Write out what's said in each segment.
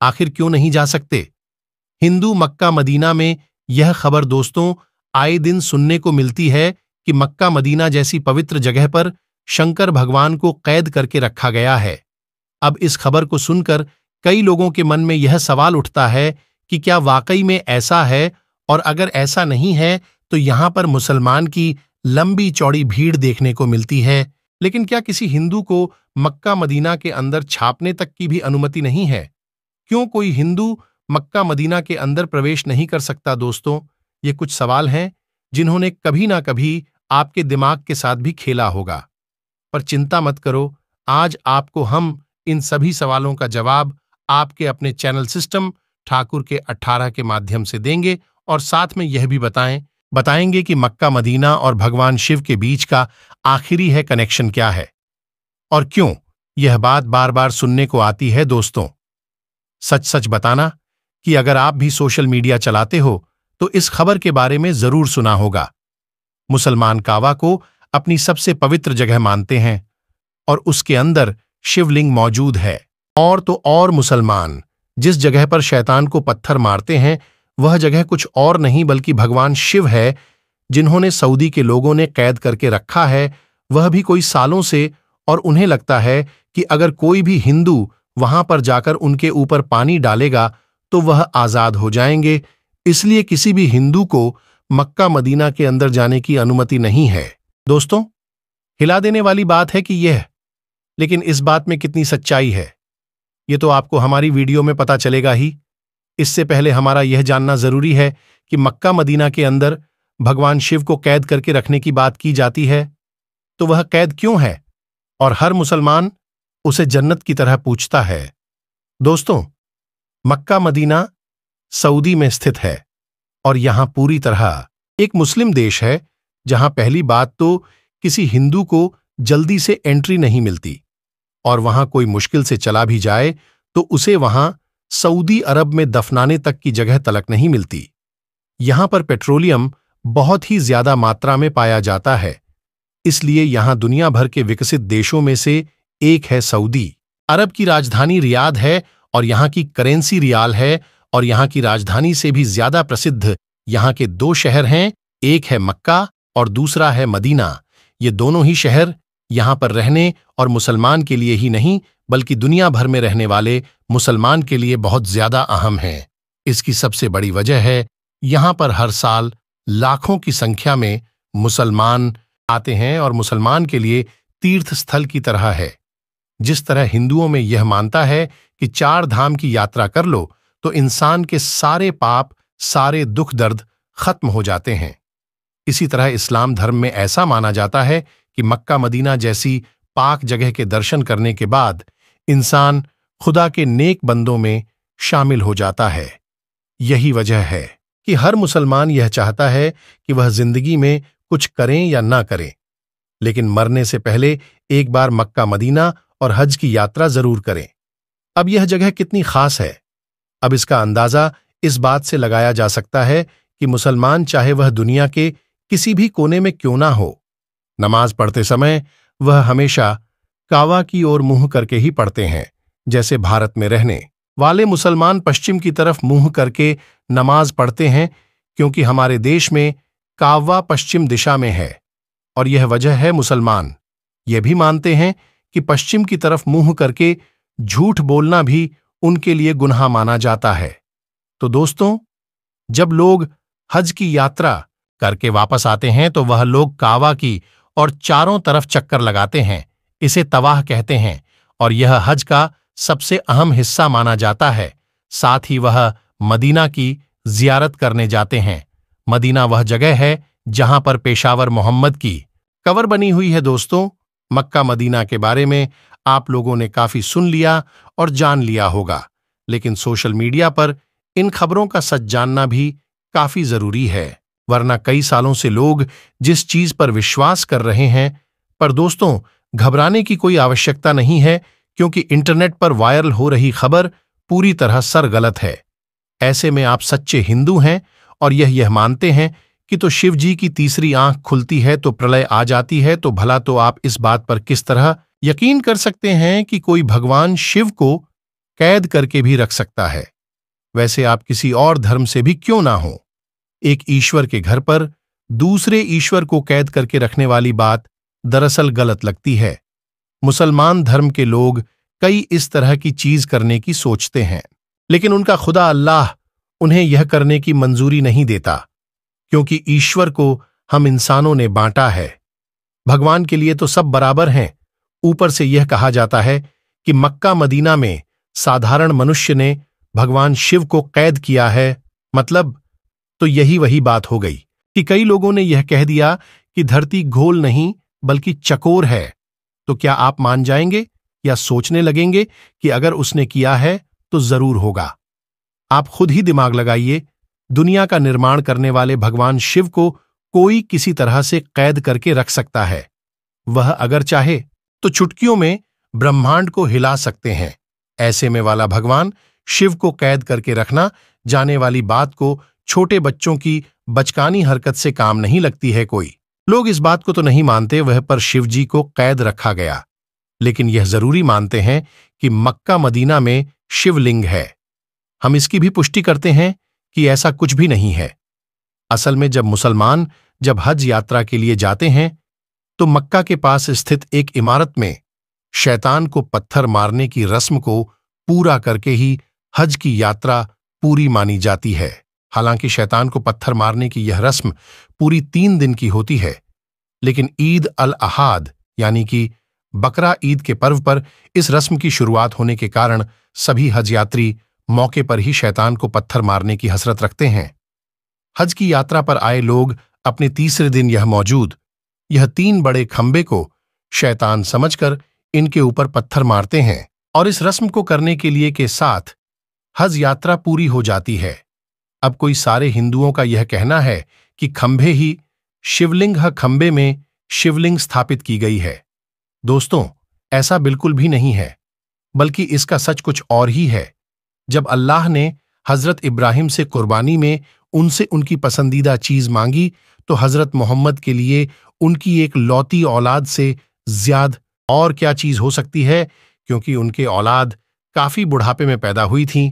आखिर क्यों नहीं जा सकते? हिंदू मक्का मदीना में यह खबर दोस्तों आए दिन सुनने को मिलती है कि मक्का मदीना जैसी पवित्र जगह पर शंकर भगवान को कैद करके रखा गया है। अब इस खबर को सुनकर कई लोगों के मन में यह सवाल उठता है कि क्या वाकई में ऐसा है, और अगर ऐसा नहीं है तो यहां पर मुसलमान की लंबी चौड़ी भीड़ देखने को मिलती है। लेकिन क्या किसी हिंदू को मक्का मदीना के अंदर छापने तक की भी अनुमति नहीं है? क्यों कोई हिंदू मक्का मदीना के अंदर प्रवेश नहीं कर सकता? दोस्तों, ये कुछ सवाल हैं जिन्होंने कभी ना कभी आपके दिमाग के साथ भी खेला होगा। पर चिंता मत करो, आज आपको हम इन सभी सवालों का जवाब आपके अपने चैनल सिस्टम ठाकुर के 18 के माध्यम से देंगे, और साथ में यह भी बताएंगे कि मक्का मदीना और भगवान शिव के बीच का आखिरी है कनेक्शन क्या है, और क्यों यह बात बार बार सुनने को आती है। दोस्तों, सच सच बताना कि अगर आप भी सोशल मीडिया चलाते हो तो इस खबर के बारे में जरूर सुना होगा। मुसलमान कावा को अपनी सबसे पवित्र जगह मानते हैं और उसके अंदर शिवलिंग मौजूद है। और तो और मुसलमान जिस जगह पर शैतान को पत्थर मारते हैं वह जगह कुछ और नहीं बल्कि भगवान शिव है, जिन्होंने सऊदी के लोगों ने कैद करके रखा है, वह भी कोई सालों से। और उन्हें लगता है कि अगर कोई भी हिंदू वहां पर जाकर उनके ऊपर पानी डालेगा तो वह आजाद हो जाएंगे। इसलिए किसी भी हिंदू को मक्का मदीना के अंदर जाने की अनुमति नहीं है। दोस्तों, हिला देने वाली बात है कि यह, लेकिन इस बात में कितनी सच्चाई है ये तो आपको हमारी वीडियो में पता चलेगा ही। इससे पहले हमारा यह जानना जरूरी है कि मक्का मदीना के अंदर भगवान शिव को कैद करके रखने की बात की जाती है तो वह कैद क्यों है, और हर मुसलमान उसे जन्नत की तरह पूछता है। दोस्तों, मक्का मदीना सऊदी में स्थित है और यहां पूरी तरह एक मुस्लिम देश है, जहां पहली बात तो किसी हिंदू को जल्दी से एंट्री नहीं मिलती, और वहां कोई मुश्किल से चला भी जाए तो उसे वहां सऊदी अरब में दफनाने तक की जगह तलक नहीं मिलती। यहां पर पेट्रोलियम बहुत ही ज्यादा मात्रा में पाया जाता है, इसलिए यहां दुनिया भर के विकसित देशों में से एक है सऊदी अरब की राजधानी रियाद है, और यहां की करेंसी रियाल है, और यहां की राजधानी से भी ज्यादा प्रसिद्ध यहां के दो शहर हैं, एक है मक्का और दूसरा है मदीना। ये दोनों ही शहर यहां पर रहने और मुसलमान के लिए ही नहीं बल्कि दुनिया भर में रहने वाले मुसलमान के लिए बहुत ज्यादा अहम हैं। इसकी सबसे बड़ी वजह है यहां पर हर साल लाखों की संख्या में मुसलमान आते हैं और मुसलमान के लिए तीर्थ स्थल की तरह है। जिस तरह हिंदुओं में यह मानता है कि 4 धाम की यात्रा कर लो तो इंसान के सारे पाप, सारे दुख दर्द खत्म हो जाते हैं, इसी तरह इस्लाम धर्म में ऐसा माना जाता है कि मक्का मदीना जैसी पाक जगह के दर्शन करने के बाद इंसान खुदा के नेक बंदों में शामिल हो जाता है। यही वजह है कि हर मुसलमान यह चाहता है कि वह जिंदगी में कुछ करें या ना करें, लेकिन मरने से पहले एक बार मक्का मदीना और हज की यात्रा जरूर करें। अब यह जगह कितनी खास है, अब इसका अंदाजा इस बात से लगाया जा सकता है कि मुसलमान चाहे वह दुनिया के किसी भी कोने में क्यों ना हो, नमाज पढ़ते समय वह हमेशा कावा की ओर मुंह करके ही पढ़ते हैं। जैसे भारत में रहने वाले मुसलमान पश्चिम की तरफ मुंह करके नमाज पढ़ते हैं, क्योंकि हमारे देश में कावा पश्चिम दिशा में है, और यह वजह है मुसलमान यह भी मानते हैं कि पश्चिम की तरफ मुंह करके झूठ बोलना भी उनके लिए गुनाह माना जाता है। तो दोस्तों, जब लोग हज की यात्रा करके वापस आते हैं तो वह लोग कावा की और चारों तरफ चक्कर लगाते हैं, इसे तवाह कहते हैं, और यह हज का सबसे अहम हिस्सा माना जाता है। साथ ही वह मदीना की जियारत करने जाते हैं। मदीना वह जगह है जहां पर पेशावर मोहम्मद की कब्र बनी हुई है। दोस्तों, मक्का मदीना के बारे में आप लोगों ने काफी सुन लिया और जान लिया होगा, लेकिन सोशल मीडिया पर इन खबरों का सच जानना भी काफी जरूरी है, वरना कई सालों से लोग जिस चीज पर विश्वास कर रहे हैं। पर दोस्तों, घबराने की कोई आवश्यकता नहीं है, क्योंकि इंटरनेट पर वायरल हो रही खबर पूरी तरह सरगलत है। ऐसे में आप सच्चे हिंदू हैं और यह मानते हैं कि तो शिव जी की तीसरी आंख खुलती है तो प्रलय आ जाती है, तो भला तो आप इस बात पर किस तरह यकीन कर सकते हैं कि कोई भगवान शिव को कैद करके भी रख सकता है। वैसे आप किसी और धर्म से भी क्यों ना हो, एक ईश्वर के घर पर दूसरे ईश्वर को कैद करके रखने वाली बात दरअसल गलत लगती है। मुसलमान धर्म के लोग कई इस तरह की चीज करने की सोचते हैं, लेकिन उनका खुदा अल्लाह उन्हें यह करने की मंजूरी नहीं देता, क्योंकि ईश्वर को हम इंसानों ने बांटा है। भगवान के लिए तो सब बराबर हैं। ऊपर से यह कहा जाता है कि मक्का मदीना में साधारण मनुष्य ने भगवान शिव को कैद किया है, मतलब तो यही वही बात हो गई कि कई लोगों ने यह कह दिया कि धरती गोल नहीं बल्कि चकोर है। तो क्या आप मान जाएंगे या सोचने लगेंगे कि अगर उसने किया है तो जरूर होगा? आप खुद ही दिमाग लगाइए। दुनिया का निर्माण करने वाले भगवान शिव को कोई किसी तरह से कैद करके रख सकता है। वह अगर चाहे तो चुटकियों में ब्रह्मांड को हिला सकते हैं। ऐसे में वाला भगवान शिव को कैद करके रखना जाने वाली बात को छोटे बच्चों की बचकानी हरकत से काम नहीं लगती है। कोई लोग इस बात को तो नहीं मानते वह पर शिव जी को कैद रखा गया, लेकिन यह जरूरी मानते हैं कि मक्का मदीना में शिवलिंग है। हम इसकी भी पुष्टि करते हैं कि ऐसा कुछ भी नहीं है। असल में जब मुसलमान जब हज यात्रा के लिए जाते हैं तो मक्का के पास स्थित एक इमारत में शैतान को पत्थर मारने की रस्म को पूरा करके ही हज की यात्रा पूरी मानी जाती है। हालांकि शैतान को पत्थर मारने की यह रस्म पूरी 3 दिन की होती है, लेकिन ईद अल अहाद यानी कि बकरा ईद के पर्व पर इस रस्म की शुरुआत होने के कारण सभी हज यात्री मौके पर ही शैतान को पत्थर मारने की हसरत रखते हैं। हज की यात्रा पर आए लोग अपने तीसरे दिन यह 3 बड़े खंबे को शैतान समझकर इनके ऊपर पत्थर मारते हैं और इस रस्म को करने के लिए के साथ हज यात्रा पूरी हो जाती है। अब कोई सारे हिंदुओं का यह कहना है कि खंभे ही शिवलिंग खंबे में शिवलिंग स्थापित की गई है। दोस्तों, ऐसा बिल्कुल भी नहीं है, बल्कि इसका सच कुछ और ही है। जब अल्लाह ने हजरत इब्राहिम से कुर्बानी में उनसे उनकी पसंदीदा चीज मांगी तो हजरत मोहम्मद के लिए उनकी एक लौती औलाद से ज्यादा और क्या चीज हो सकती है, क्योंकि उनके औलाद काफी बुढ़ापे में पैदा हुई थीं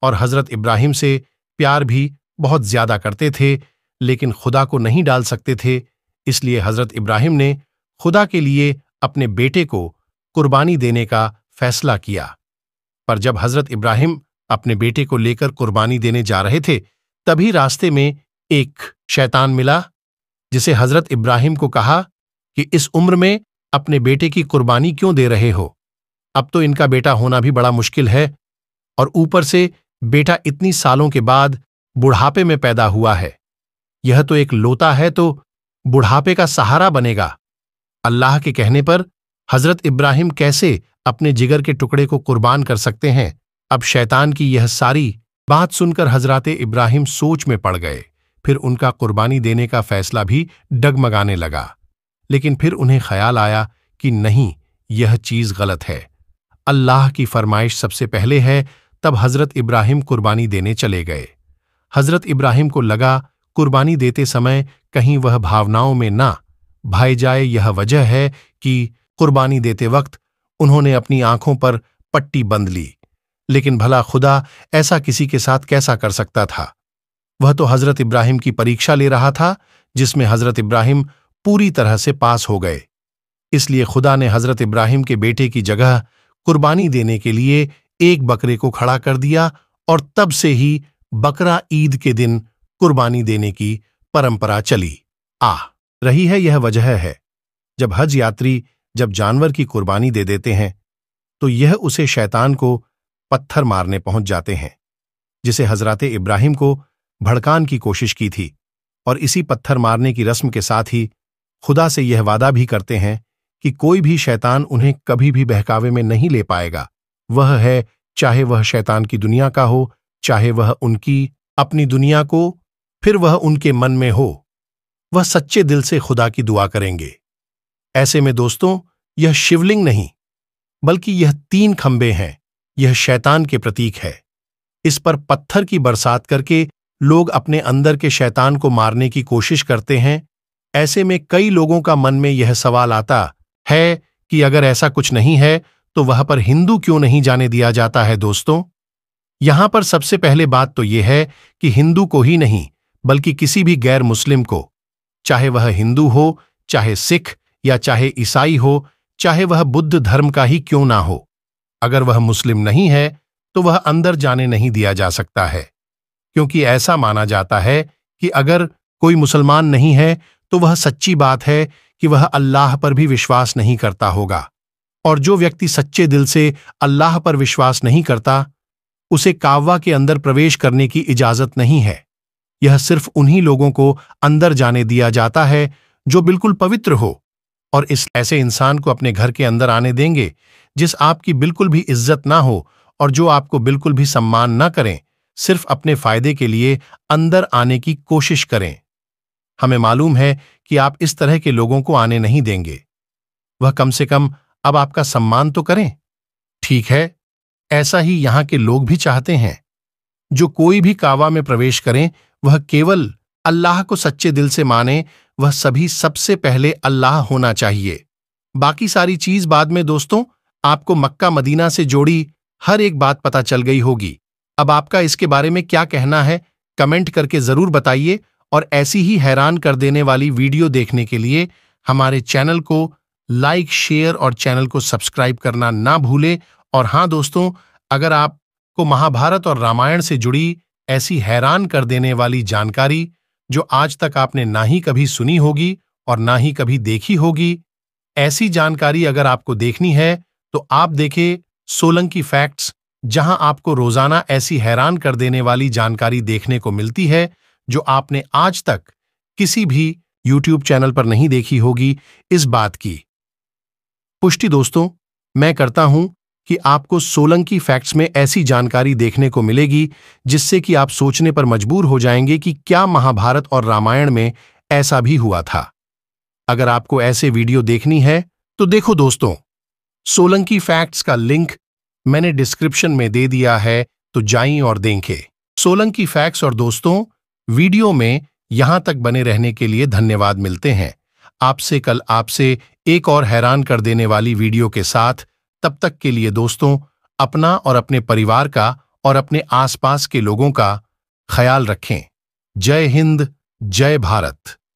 और हजरत इब्राहिम से प्यार भी बहुत ज्यादा करते थे, लेकिन खुदा को नहीं डाल सकते थे। इसलिए हजरत इब्राहिम ने खुदा के लिए अपने बेटे को कुर्बानी देने का फैसला किया। पर जब हजरत इब्राहिम अपने बेटे को लेकर कुर्बानी देने जा रहे थे, तभी रास्ते में एक शैतान मिला, जिसे हजरत इब्राहिम को कहा कि इस उम्र में अपने बेटे की कुर्बानी क्यों दे रहे हो? अब तो इनका बेटा होना भी बड़ा मुश्किल है, और ऊपर से बेटा इतनी सालों के बाद बुढ़ापे में पैदा हुआ है। यह तो एक लोता है, तो बुढ़ापे का सहारा बनेगा। अल्लाह के कहने पर हजरत इब्राहिम कैसे अपने जिगर के टुकड़े को कुर्बान कर सकते हैं? अब शैतान की यह सारी बात सुनकर हजरत इब्राहिम सोच में पड़ गए। फिर उनका कुर्बानी देने का फैसला भी डगमगाने लगा, लेकिन फिर उन्हें ख्याल आया कि नहीं, यह चीज गलत है। अल्लाह की फरमाइश सबसे पहले है। तब हजरत इब्राहिम कुर्बानी देने चले गए। हजरत इब्राहिम को लगा कुर्बानी देते समय कहीं वह भावनाओं में ना भाई जाए। यह वजह है कि कुर्बानी देते वक्त उन्होंने अपनी आंखों पर पट्टी बंध ली, लेकिन भला खुदा ऐसा किसी के साथ कैसा कर सकता था? वह तो हजरत इब्राहिम की परीक्षा ले रहा था, जिसमें हजरत इब्राहिम पूरी तरह से पास हो गए। इसलिए खुदा ने हजरत इब्राहिम के बेटे की जगह कुर्बानी देने के लिए एक बकरे को खड़ा कर दिया, और तब से ही बकरा ईद के दिन कुर्बानी देने की परंपरा चली आ रही है। यह वजह है, जब हज यात्री जब जानवर की कुर्बानी दे देते हैं तो यह उसे शैतान को पत्थर मारने पहुंच जाते हैं, जिसे हजरत इब्राहिम को भड़काने की कोशिश की थी। और इसी पत्थर मारने की रस्म के साथ ही खुदा से यह वादा भी करते हैं कि कोई भी शैतान उन्हें कभी भी बहकावे में नहीं ले पाएगा। वह है, चाहे वह शैतान की दुनिया का हो, चाहे वह उनकी अपनी दुनिया को, फिर वह उनके मन में हो, वह सच्चे दिल से खुदा की दुआ करेंगे। ऐसे में दोस्तों, यह शिवलिंग नहीं बल्कि यह 3 खंबे हैं। यह शैतान के प्रतीक है। इस पर पत्थर की बरसात करके लोग अपने अंदर के शैतान को मारने की कोशिश करते हैं। ऐसे में कई लोगों का मन में यह सवाल आता है कि अगर ऐसा कुछ नहीं है तो वह पर हिंदू क्यों नहीं जाने दिया जाता है दोस्तों? यहां पर सबसे पहले बात तो यह है कि हिंदू को ही नहीं बल्कि किसी भी गैर मुस्लिम को, चाहे वह हिंदू हो, चाहे सिख या चाहे ईसाई हो, चाहे वह बुद्ध धर्म का ही क्यों ना हो, अगर वह मुस्लिम नहीं है तो वह अंदर जाने नहीं दिया जा सकता है। क्योंकि ऐसा माना जाता है कि अगर कोई मुसलमान नहीं है तो वह सच्ची बात है कि वह अल्लाह पर भी विश्वास नहीं करता होगा, और जो व्यक्ति सच्चे दिल से अल्लाह पर विश्वास नहीं करता उसे काबा के अंदर प्रवेश करने की इजाजत नहीं है। यह सिर्फ उन्हीं लोगों को अंदर जाने दिया जाता है जो बिल्कुल पवित्र हो, और इस ऐसे इंसान को अपने घर के अंदर आने देंगे जिस आपकी बिल्कुल भी इज्जत ना हो और जो आपको बिल्कुल भी सम्मान ना करें, सिर्फ अपने फायदे के लिए अंदर आने की कोशिश करें। हमें मालूम है कि आप इस तरह के लोगों को आने नहीं देंगे। वह कम से कम अब आपका सम्मान तो करें। ठीक है, ऐसा ही यहां के लोग भी चाहते हैं। जो कोई भी काबा में प्रवेश करें वह केवल अल्लाह को सच्चे दिल से माने, वह सभी सबसे पहले अल्लाह होना चाहिए। बाकी सारी चीज बाद में दोस्तों। आपको मक्का मदीना से जोड़ी हर एक बात पता चल गई होगी। अब आपका इसके बारे में क्या कहना है कमेंट करके जरूर बताइए, और ऐसी ही हैरान कर देने वाली वीडियो देखने के लिए हमारे चैनल को लाइक, शेयर और चैनल को सब्सक्राइब करना ना भूले। और हाँ दोस्तों, अगर आपको महाभारत और रामायण से जुड़ी ऐसी हैरान कर देने वाली जानकारी जो आज तक आपने ना ही कभी सुनी होगी और ना ही कभी देखी होगी, ऐसी जानकारी अगर आपको देखनी है तो आप देखें सोलंकी फैक्ट्स, जहां आपको रोजाना ऐसी हैरान कर देने वाली जानकारी देखने को मिलती है जो आपने आज तक किसी भी YouTube चैनल पर नहीं देखी होगी। इस बात की पुष्टि दोस्तों मैं करता हूं कि आपको सोलंकी फैक्ट्स में ऐसी जानकारी देखने को मिलेगी जिससे कि आप सोचने पर मजबूर हो जाएंगे कि क्या महाभारत और रामायण में ऐसा भी हुआ था। अगर आपको ऐसे वीडियो देखनी है तो देखो दोस्तों, सोलंकी फैक्ट्स का लिंक मैंने डिस्क्रिप्शन में दे दिया है, तो जाइए और देखें सोलंकी फैक्ट्स। और दोस्तों, वीडियो में यहां तक बने रहने के लिए धन्यवाद। मिलते हैं आपसे कल आपसे एक और हैरान कर देने वाली वीडियो के साथ। तब तक के लिए दोस्तों, अपना और अपने परिवार का और अपने आसपास के लोगों का ख्याल रखें। जय हिंद, जय भारत।